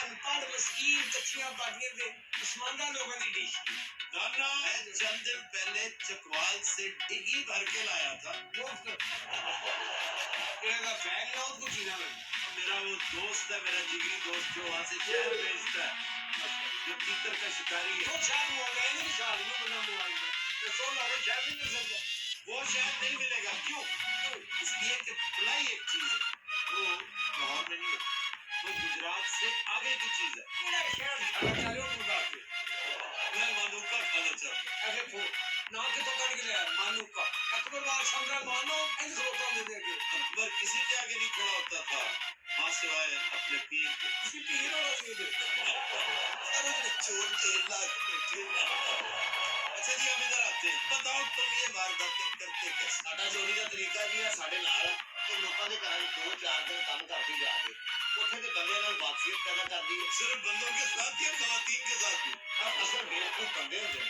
अनपढ़ मस्कीन कच्चियां पार्टियां दे पसमानदा लोगों की डिश नाना मैं चंद दिन पहले चकवाल से डिगी भर के लाया था। मुफ्त का बैग लाओ कुछ ही ना मेरा वो दोस्त है, मेरा जिगरी दोस्त जो वहां से शहर भेजता है, जो तीतर का शिकारी है। वो शायद मोबाइल नहीं शायद में बना मोबाइल में तो सो लारे शायद नहीं मिल सकता। वो शायद नहीं मिलेगा। क्यों? इसलिए कि फ्लाई एक चीज है, वो लाहौर में नहीं होती, वो गुजरात से आगे की चीज है। पूरा शहर खाना चाह रहे हो मुर्गा के मैं मानूका खाना चाहता हूँ। ऐसे फो ना के तो कट गया मानूका अकबर बादशाह का मानो इन खरोटा दे देंगे। अकबर किसी के आगे नहीं खड़ा होता था मां सिवाय अपने पीर के। किसी पीर वाला नहीं दे अरे चोर के लाख बैठे। अच्छा जी, अब इधर आते हैं। बताओ तुम ये वारदातें करते कैसे? साडा चोरी का तरीका जी है साडे नाल तो लोगों के घर 2-4 दिन काम करके जाके ਉੱਥੇ ਦੇ ਬੰਦੇ ਨਾਲ ਬਾਤਚੀਤ ਪੈਦਾ ਕਰਦੀ ਹੈ। सिर्फ बंदों के साथ या खवातीन के साथ भी? ਅਸਲ ਬੇਵਕੂਫ ਬੰਦੇ ਹੁੰਦੇ ਨੇ